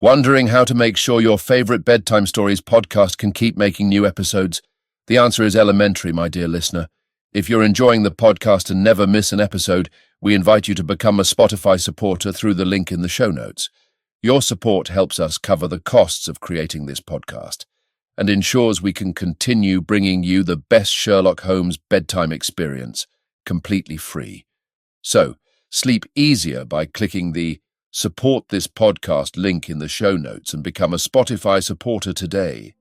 Wondering how to make sure your favorite bedtime stories podcast can keep making new episodes? The answer is elementary, my dear listener. If you're enjoying the podcast and never miss an episode, we invite you to become a Spotify supporter through the link in the show notes. Your support helps us cover the costs of creating this podcast and ensures we can continue bringing you the best Sherlock Holmes bedtime experience, completely free. So, sleep easier by clicking the Support this podcast link in the show notes and become a Spotify supporter today.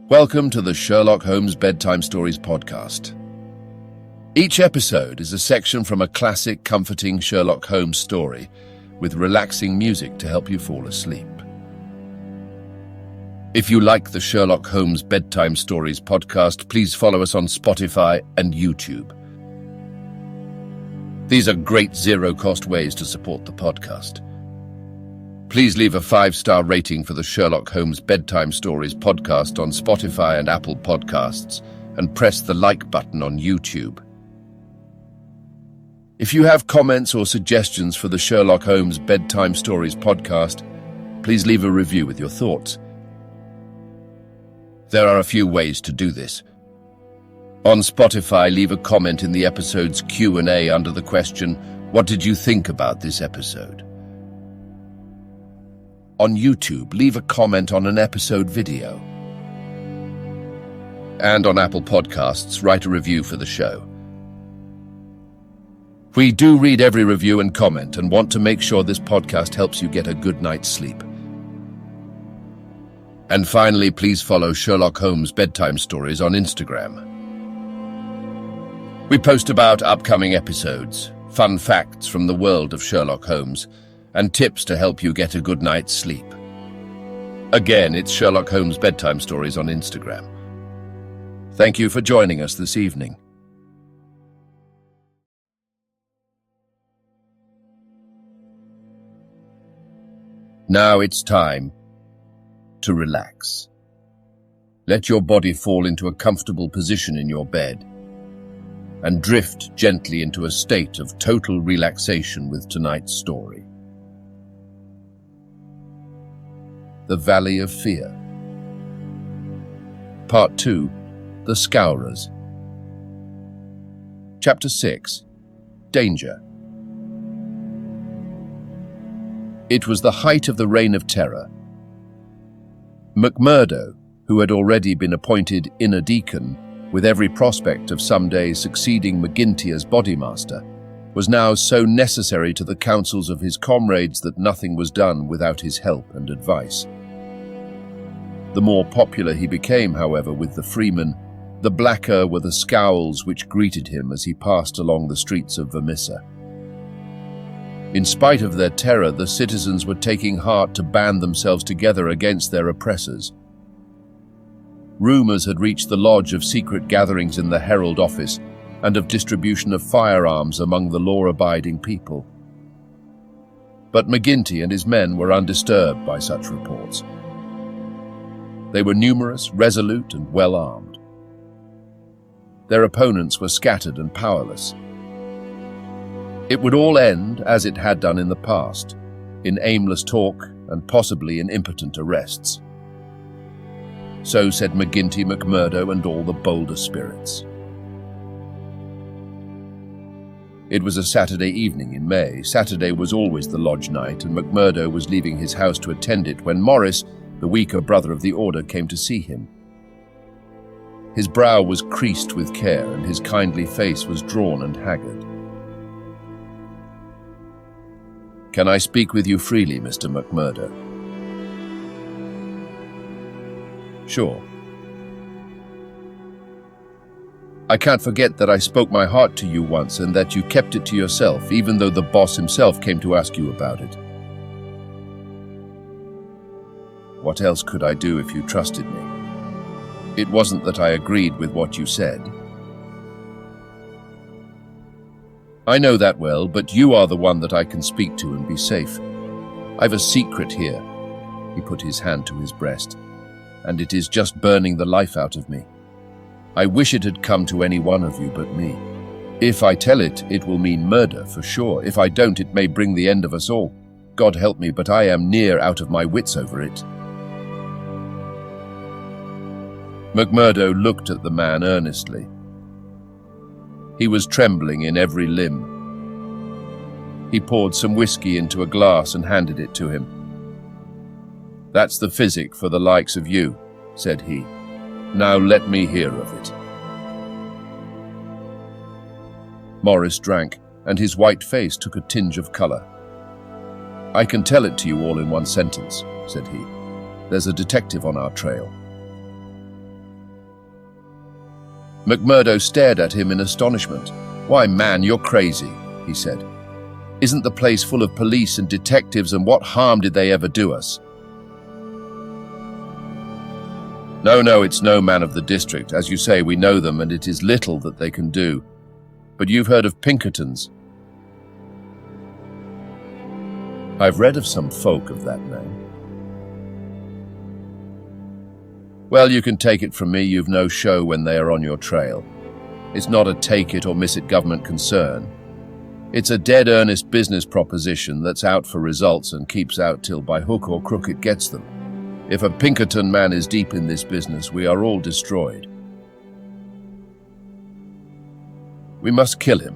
Welcome to the Sherlock Holmes Bedtime Stories podcast. Each episode is a section from a classic, comforting Sherlock Holmes story with relaxing music to help you fall asleep. If you like the Sherlock Holmes Bedtime Stories podcast, please follow us on Spotify and YouTube. These are great zero-cost ways to support the podcast. Please leave a 5-star rating for the Sherlock Holmes Bedtime Stories podcast on Spotify and Apple Podcasts, and press the like button on YouTube. If you have comments or suggestions for the Sherlock Holmes Bedtime Stories podcast, please leave a review with your thoughts. There are a few ways to do this. On Spotify, leave a comment in the episode's Q&A under the question, "What did you think about this episode?" On YouTube, leave a comment on an episode video. And on Apple Podcasts, write a review for the show. We do read every review and comment and want to make sure this podcast helps you get a good night's sleep. And finally, please follow Sherlock Holmes Bedtime Stories on Instagram. We post about upcoming episodes, fun facts from the world of Sherlock Holmes, and tips to help you get a good night's sleep. Again, it's Sherlock Holmes Bedtime Stories on Instagram. Thank you for joining us this evening. Now it's time to relax. Let your body fall into a comfortable position in your bed and drift gently into a state of total relaxation with tonight's story. The Valley of Fear. Part 2, The Scowrers. Chapter 6, Danger. It was the height of the Reign of Terror. McMurdo, who had already been appointed inner deacon, with every prospect of someday succeeding McGinty as bodymaster, was now so necessary to the counsels of his comrades that nothing was done without his help and advice. The more popular he became, however, with the freemen, the blacker were the scowls which greeted him as he passed along the streets of Vermissa. In spite of their terror, the citizens were taking heart to band themselves together against their oppressors. Rumours had reached the lodge of secret gatherings in the Herald office and of distribution of firearms among the law-abiding people. But McGinty and his men were undisturbed by such reports. They were numerous, resolute, and well-armed. Their opponents were scattered and powerless. It would all end, as it had done in the past, in aimless talk and possibly in impotent arrests. So said McGinty, McMurdo, and all the bolder spirits. It was a Saturday evening in May. Saturday was always the lodge night, and McMurdo was leaving his house to attend it when Morris, the weaker brother of the order, came to see him. His brow was creased with care, and his kindly face was drawn and haggard. "Can I speak with you freely, Mr. McMurdo?" "Sure." "I can't forget that I spoke my heart to you once and that you kept it to yourself, even though the boss himself came to ask you about it." "What else could I do if you trusted me? It wasn't that I agreed with what you said." "I know that well, but you are the one that I can speak to and be safe. I've a secret here." He put his hand to his breast. "And it is just burning the life out of me. I wish it had come to any one of you but me. If I tell it, it will mean murder for sure. If I don't, it may bring the end of us all. God help me, but I am near out of my wits over it." McMurdo looked at the man earnestly. He was trembling in every limb. He poured some whiskey into a glass and handed it to him. "That's the physic for the likes of you," said he. "Now let me hear of it." Morris drank, and his white face took a tinge of colour. "I can tell it to you all in one sentence," said he. "There's a detective on our trail." McMurdo stared at him in astonishment. "Why, man, you're crazy," he said. "Isn't the place full of police and detectives, and what harm did they ever do us?" No, it's no man of the district. As you say, we know them, and it is little that they can do. But you've heard of Pinkertons?" "I've read of some folk of that name." "Well, you can take it from me you've no show when they are on your trail. It's not a take-it-or-miss-it government concern. It's a dead earnest business proposition that's out for results and keeps out till by hook or crook it gets them. If a Pinkerton man is deep in this business, we are all destroyed. We must kill him."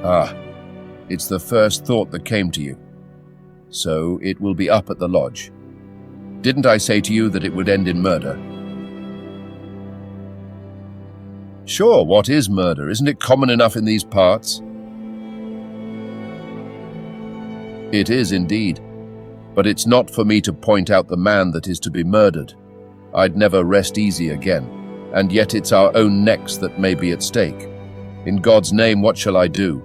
"Ah, it's the first thought that came to you. So it will be up at the lodge. Didn't I say to you that it would end in murder?" "Sure, what is murder? Isn't it common enough in these parts?" "It is indeed. But it's not for me to point out the man that is to be murdered. I'd never rest easy again, and yet it's our own necks that may be at stake. In God's name, what shall I do?"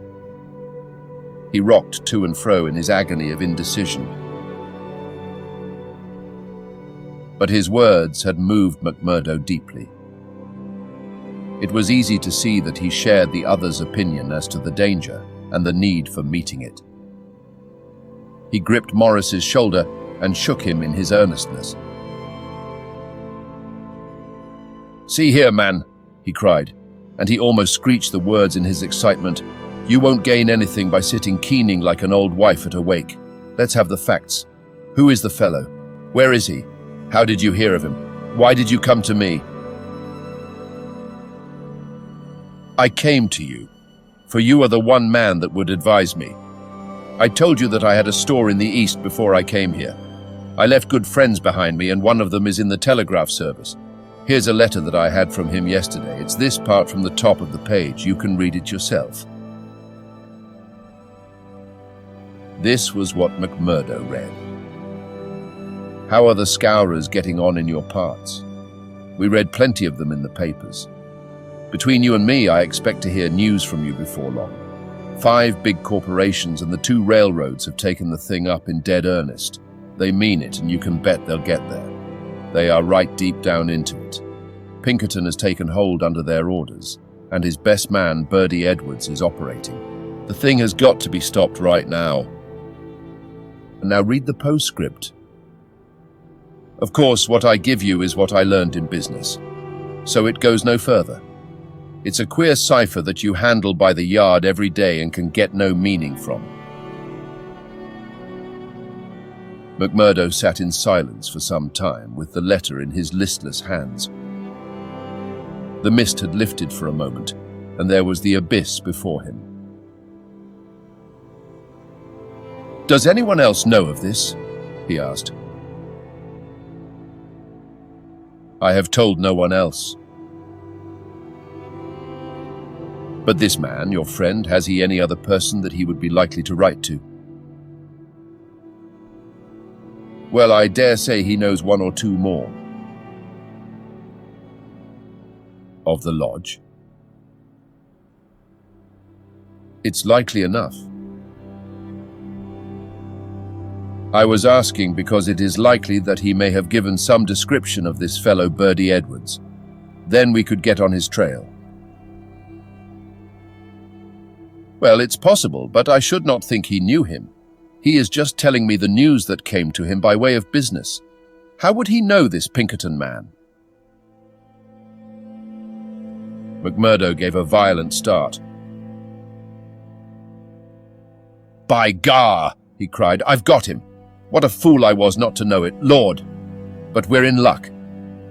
He rocked to and fro in his agony of indecision. But his words had moved McMurdo deeply. It was easy to see that he shared the other's opinion as to the danger and the need for meeting it. He gripped Morris's shoulder and shook him in his earnestness. "See here, man," he cried, and he almost screeched the words in his excitement. "You won't gain anything by sitting keening like an old wife at a wake. Let's have the facts. Who is the fellow? Where is he? How did you hear of him? Why did you come to me?" "I came to you, for you are the one man that would advise me. I told you that I had a store in the East before I came here. I left good friends behind me, and one of them is in the telegraph service. Here's a letter that I had from him yesterday. It's this part from the top of the page. You can read it yourself." This was what McMurdo read. "How are the Scowrers getting on in your parts? We read plenty of them in the papers. Between you and me, I expect to hear news from you before long. 5 big corporations and the 2 railroads have taken the thing up in dead earnest. They mean it, and you can bet they'll get there. They are right deep down into it. Pinkerton has taken hold under their orders, and his best man, Bertie Edwards, is operating. The thing has got to be stopped right now." And now read the postscript. "Of course, what I give you is what I learned in business, so it goes no further. It's a queer cipher that you handle by the yard every day and can get no meaning from." McMurdo sat in silence for some time, with the letter in his listless hands. The mist had lifted for a moment, and there was the abyss before him. "Does anyone else know of this?" he asked. "I have told no one else." "But this man, your friend, has he any other person that he would be likely to write to?" "Well, I dare say he knows 1 or 2 more." "Of the lodge?" "It's likely enough." "I was asking because it is likely that he may have given some description of this fellow Bertie Edwards. Then we could get on his trail." "Well, it's possible, but I should not think he knew him. He is just telling me the news that came to him by way of business. How would he know this Pinkerton man?" McMurdo gave a violent start. By gar, he cried, I've got him. What a fool I was not to know it, Lord. But we're in luck.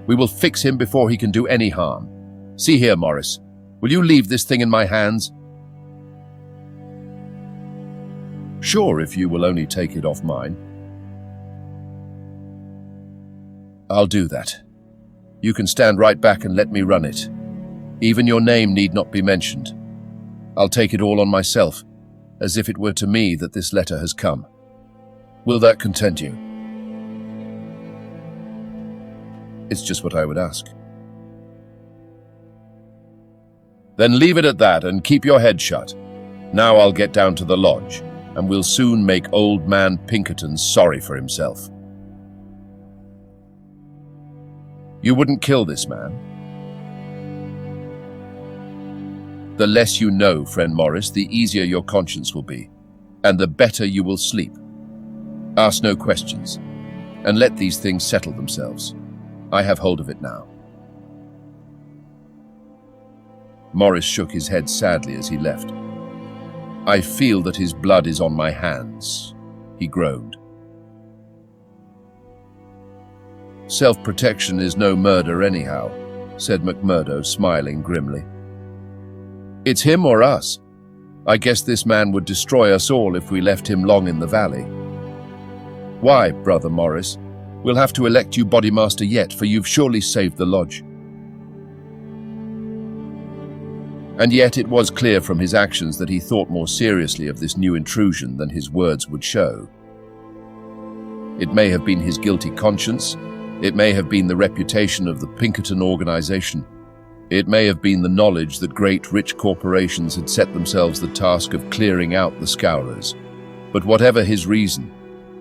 We will fix him before he can do any harm. See here, Morris, will you leave this thing in my hands? Sure, if you will only take it off mine. I'll do that. You can stand right back and let me run it. Even your name need not be mentioned. I'll take it all on myself, as if it were to me that this letter has come. Will that content you? It's just what I would ask. Then leave it at that and keep your head shut. Now I'll get down to the lodge, and we'll soon make old man Pinkerton sorry for himself. You wouldn't kill this man? The less you know, friend Morris, the easier your conscience will be, and the better you will sleep. Ask no questions, and let these things settle themselves. I have hold of it now. Morris shook his head sadly as he left. I feel that his blood is on my hands, he groaned. Self-protection is no murder anyhow, said McMurdo, smiling grimly. It's him or us. I guess this man would destroy us all if we left him long in the valley. Why, Brother Morris? We'll have to elect you bodymaster yet, for you've surely saved the lodge. And yet it was clear from his actions that he thought more seriously of this new intrusion than his words would show. It may have been his guilty conscience, it may have been the reputation of the Pinkerton organization, it may have been the knowledge that great rich corporations had set themselves the task of clearing out the Scowrers. But whatever his reason,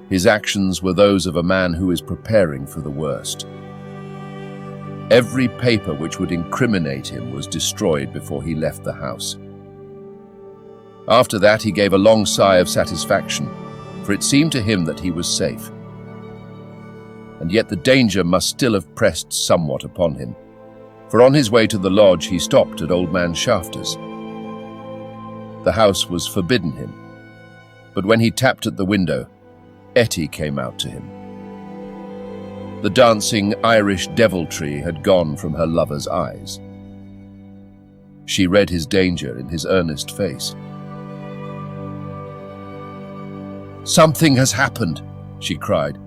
his actions were those of a man who is preparing for the worst. Every paper which would incriminate him was destroyed before he left the house. After that, he gave a long sigh of satisfaction, for it seemed to him that he was safe. And yet the danger must still have pressed somewhat upon him, for on his way to the lodge he stopped at old man Shafter's. The house was forbidden him, but when he tapped at the window, Etty came out to him. The dancing Irish deviltry had gone from her lover's eyes. She read his danger in his earnest face. Something has happened, she cried.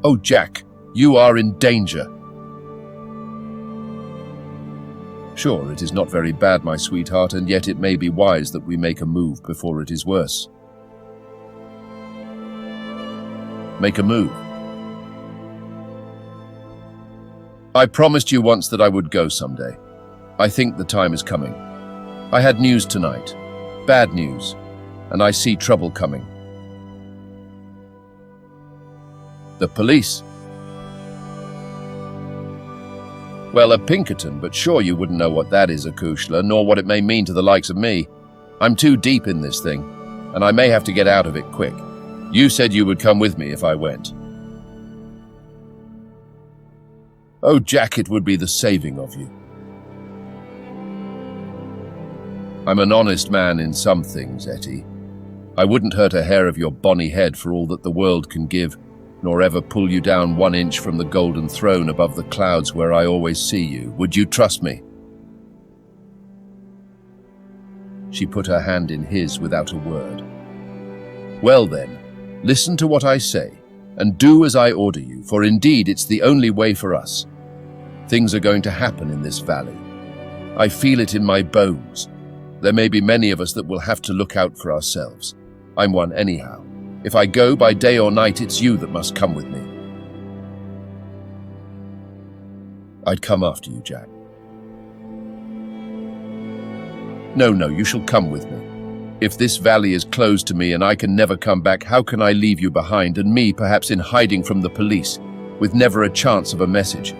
Oh, Jack, you are in danger. Sure, it is not very bad, my sweetheart, and yet it may be wise that we make a move before it is worse. Make a move. I promised you once that I would go someday. I think the time is coming. I had news tonight, bad news, and I see trouble coming. The police. Well, a Pinkerton, but sure you wouldn't know what that is, Akushla, nor what it may mean to the likes of me. I'm too deep in this thing, and I may have to get out of it quick. You said you would come with me if I went. Oh, Jack, it would be the saving of you. I'm an honest man in some things, Etty. I wouldn't hurt a hair of your bonny head for all that the world can give, nor ever pull you down 1 inch from the golden throne above the clouds where I always see you. Would you trust me? She put her hand in his without a word. Well then, listen to what I say, and do as I order you, for indeed it's the only way for us. Things are going to happen in this valley. I feel it in my bones. There may be many of us that will have to look out for ourselves. I'm one anyhow. If I go by day or night, it's you that must come with me. I'd come after you, Jack. No, you shall come with me. If this valley is closed to me and I can never come back, how can I leave you behind, and me perhaps in hiding from the police, with never a chance of a message?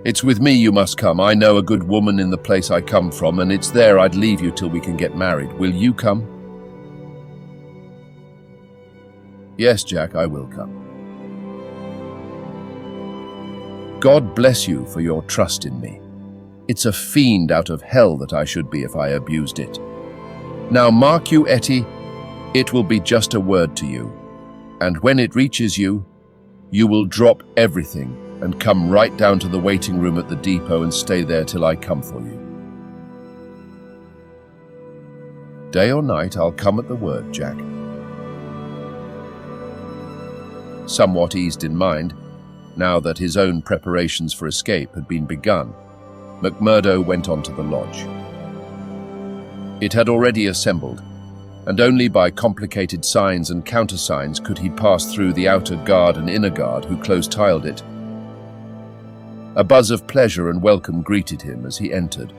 It's with me you must come. I know a good woman in the place I come from, and it's there I'd leave you till we can get married. Will you come? Yes, Jack, I will come. God bless you for your trust in me. It's a fiend out of hell that I should be if I abused it. Now mark you, Etty, it will be just a word to you, and when it reaches you, you will drop everything and come right down to the waiting room at the depot and stay there till I come for you. Day or night, I'll come at the word, Jack. Somewhat eased in mind, now that his own preparations for escape had been begun, McMurdo went on to the lodge. It had already assembled, and only by complicated signs and countersigns could he pass through the outer guard and inner guard who close-tiled it. A buzz of pleasure and welcome greeted him as he entered.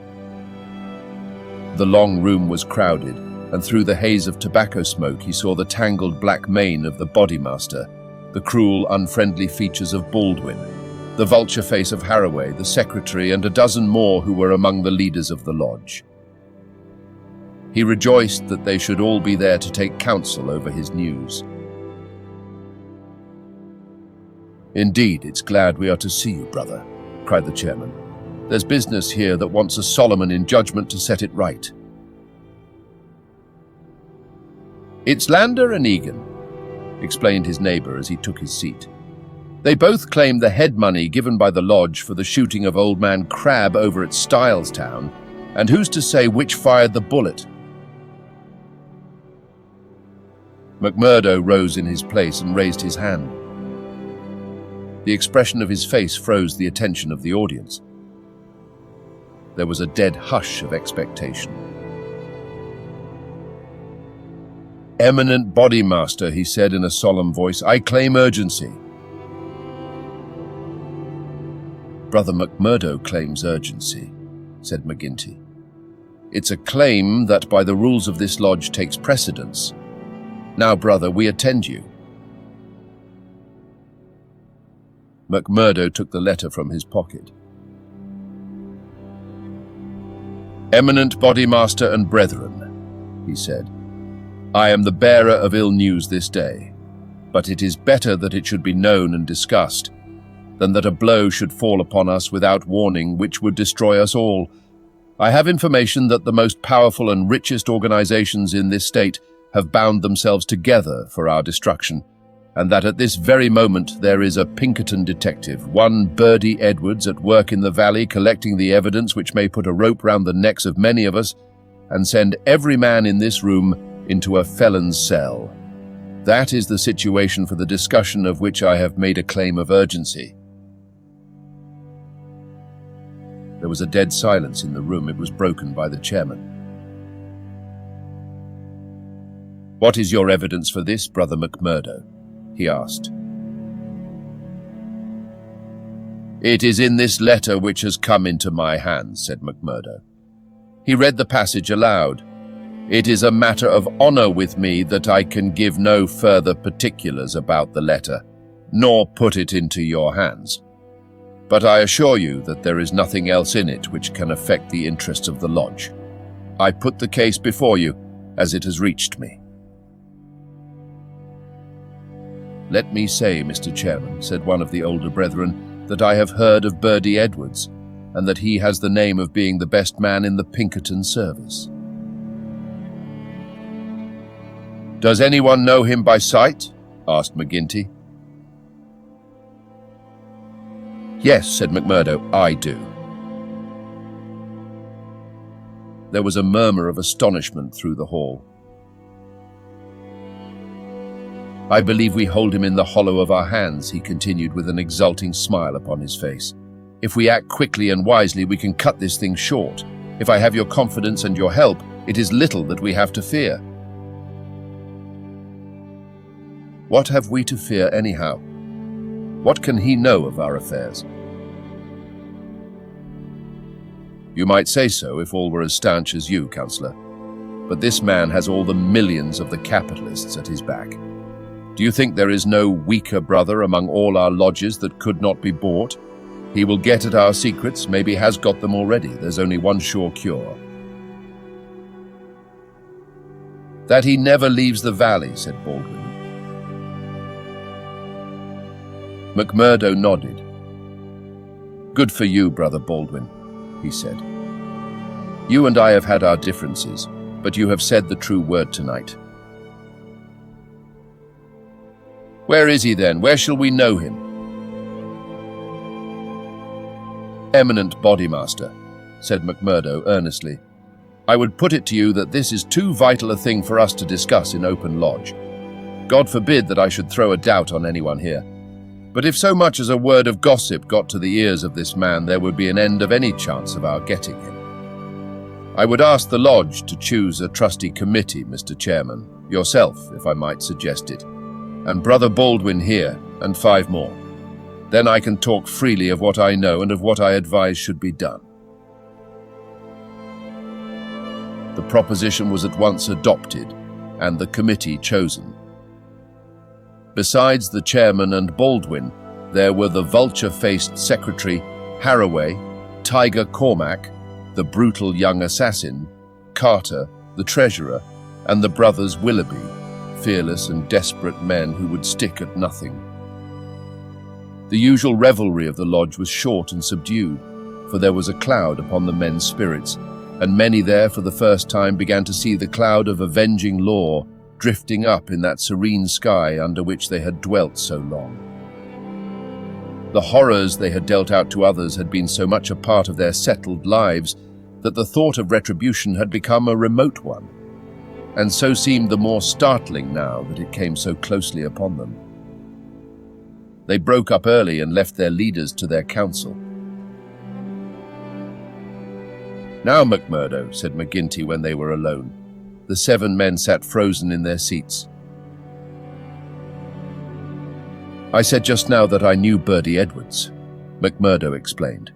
The long room was crowded, and through the haze of tobacco smoke he saw the tangled black mane of the bodymaster, the cruel, unfriendly features of Baldwin, the vulture face of Haraway, the secretary, and a dozen more who were among the leaders of the lodge. He rejoiced that they should all be there to take counsel over his news. "Indeed, it's glad we are to see you, brother," cried the chairman. "There's business here that wants a Solomon in judgment to set it right." "It's Lander and Egan," explained his neighbour as he took his seat. "They both claim the head money given by the lodge for the shooting of old man Crabbe over at Stylestown, and who's to say which fired the bullet?" McMurdo rose in his place and raised his hand. The expression of his face froze the attention of the audience. There was a dead hush of expectation. "Eminent Bodymaster," he said in a solemn voice, "I claim urgency." "Brother McMurdo claims urgency," said McGinty. "It's a claim that by the rules of this lodge takes precedence. Now, brother, we attend you." McMurdo took the letter from his pocket. "Eminent Bodymaster and brethren," he said, "I am the bearer of ill news this day, but it is better that it should be known and discussed than that a blow should fall upon us without warning which would destroy us all. I have information that the most powerful and richest organizations in this state have bound themselves together for our destruction, and that at this very moment there is a Pinkerton detective, one Birdie Edwards, at work in the valley collecting the evidence which may put a rope round the necks of many of us and send every man in this room into a felon's cell. That is the situation for the discussion of which I have made a claim of urgency." There was a dead silence in the room. It was broken by the chairman. "What is your evidence for this, Brother McMurdo?" he asked. "It is in this letter which has come into my hands," said McMurdo. He read the passage aloud. "It is a matter of honor with me that I can give no further particulars about the letter, nor put it into your hands. But I assure you that there is nothing else in it which can affect the interests of the lodge. I put the case before you as it has reached me." "Let me say, Mr. Chairman," said one of the older brethren, "that I have heard of Birdie Edwards, and that he has the name of being the best man in the Pinkerton service." "Does anyone know him by sight?" asked McGinty. "Yes," said McMurdo, "I do." There was a murmur of astonishment through the hall. "I believe we hold him in the hollow of our hands," he continued with an exulting smile upon his face. "If we act quickly and wisely, we can cut this thing short. If I have your confidence and your help, it is little that we have to fear." "What have we to fear anyhow? What can he know of our affairs?" "You might say so if all were as stanch as you, Councillor. But this man has all the millions of the capitalists at his back. Do you think there is no weaker brother among all our lodges that could not be bought? He will get at our secrets, maybe has got them already. There's only one sure cure." "That he never leaves the valley," said Baldwin. McMurdo nodded. "Good for you, Brother Baldwin," he said. "You and I have had our differences, but you have said the true word tonight. Where is he then? Where shall we know him? Eminent Bodymaster, said McMurdo earnestly, I would put it to you that this is too vital a thing for us to discuss in open lodge. God forbid that I should throw a doubt on anyone here. But if so much as a word of gossip got to the ears of this man, there would be an end of any chance of our getting him. I would ask the lodge to choose a trusty committee, Mr. Chairman, yourself, if I might suggest it, and Brother Baldwin here, and 5 more. Then I can talk freely of what I know and of what I advise should be done. The proposition was at once adopted, and the committee chosen. Besides the chairman and Baldwin, there were the vulture-faced secretary, Harraway, Tiger Cormac, the brutal young assassin, Carter, the treasurer, and the brothers Willoughby, fearless and desperate men who would stick at nothing. The usual revelry of the lodge was short and subdued, for there was a cloud upon the men's spirits, and many there for the first time began to see the cloud of avenging law drifting up in that serene sky under which they had dwelt so long. The horrors they had dealt out to others had been so much a part of their settled lives that the thought of retribution had become a remote one, and so seemed the more startling now that it came so closely upon them. They broke up early and left their leaders to their council. Now, McMurdo, said McGinty when they were alone. The 7 men sat frozen in their seats. I said just now that I knew Bertie Edwards, McMurdo explained.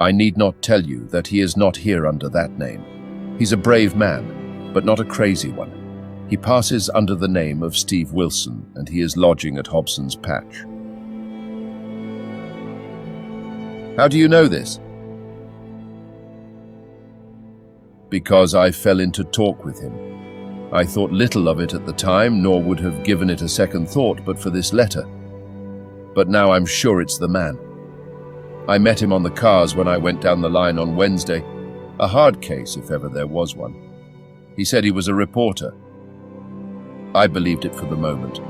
I need not tell you that he is not here under that name. He's a brave man, but not a crazy one. He passes under the name of Steve Wilson, and he is lodging at Hobson's Patch. How do you know this? Because I fell into talk with him. I thought little of it at the time, nor would have given it a second thought but for this letter. But now I'm sure it's the man. I met him on the cars when I went down the line on Wednesday. A hard case, if ever there was one. He said he was a reporter. I believed it for the moment.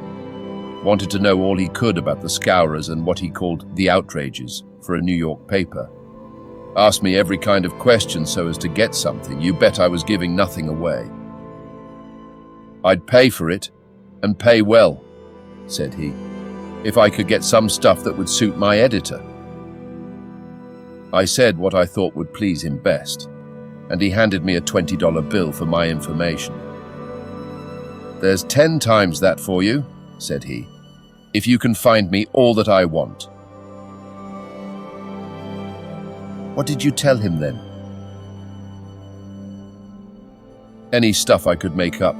Wanted to know all he could about the Scowrers and what he called the outrages for a New York paper. Asked me every kind of question so as to get something. You bet I was giving nothing away. I'd pay for it, and pay well, said he, if I could get some stuff that would suit my editor. I said what I thought would please him best, and he handed me a $20 bill for my information. There's 10 times that for you, said he, if you can find me all that I want. What did you tell him then? Any stuff I could make up.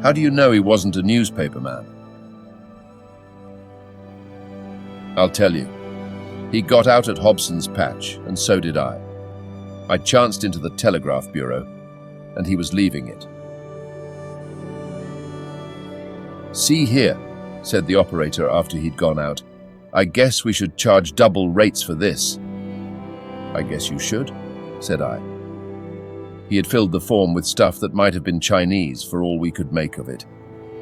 How do you know he wasn't a newspaper man? I'll tell you. He got out at Hobson's Patch, and so did I. I chanced into the Telegraph Bureau, and he was leaving it. See here, said the operator after he'd gone out. I guess we should charge double rates for this. I guess you should, said I. He had filled the form with stuff that might have been Chinese for all we could make of it.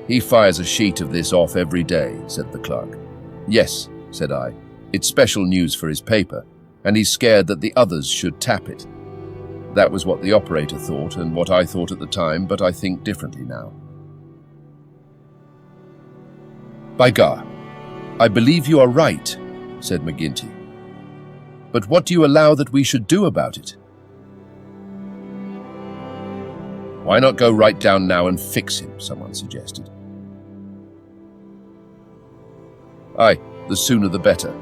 He fires a sheet of this off every day, said the clerk. Yes, said I. It's special news for his paper, and he's scared that the others should tap it. That was what the operator thought and what I thought at the time, but I think differently now. By gar, I believe you are right, said McGinty. But what do you allow that we should do about it? Why not go right down now and fix him, someone suggested. Aye, the sooner the better.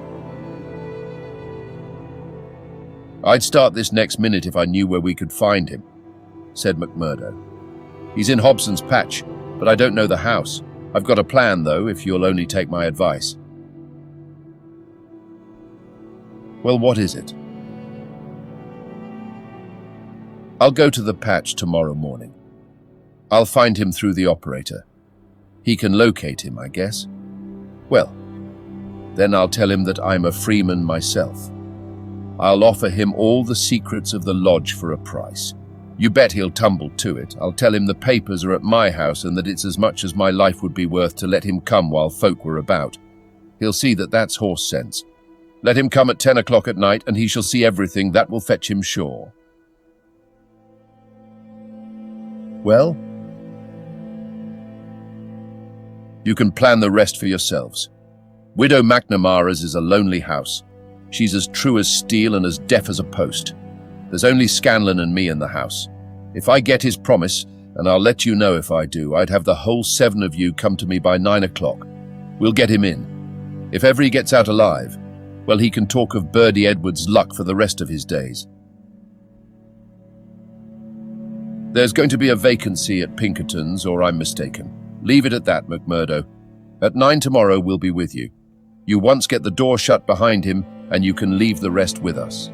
I'd start this next minute if I knew where we could find him, said McMurdo. He's in Hobson's Patch, but I don't know the house. I've got a plan, though, if you'll only take my advice. Well, what is it? I'll go to the patch tomorrow morning. I'll find him through the operator. He can locate him, I guess. Well, then I'll tell him that I'm a freeman myself. I'll offer him all the secrets of the lodge for a price. You bet he'll tumble to it. I'll tell him the papers are at my house and that it's as much as my life would be worth to let him come while folk were about. He'll see that that's horse sense. Let him come at 10 o'clock at night and he shall see everything. That will fetch him sure. Well, you can plan the rest for yourselves. Widow McNamara's is a lonely house. She's as true as steel and as deaf as a post. There's only Scanlon and me in the house. If I get his promise, and I'll let you know if I do, I'd have the whole 7 of you come to me by 9 o'clock. We'll get him in. If ever he gets out alive, well, he can talk of Birdie Edwards' luck for the rest of his days. There's going to be a vacancy at Pinkerton's, or I'm mistaken. Leave it at that, McMurdo. At 9 tomorrow, we'll be with you. You once get the door shut behind him, and you can leave the rest with us.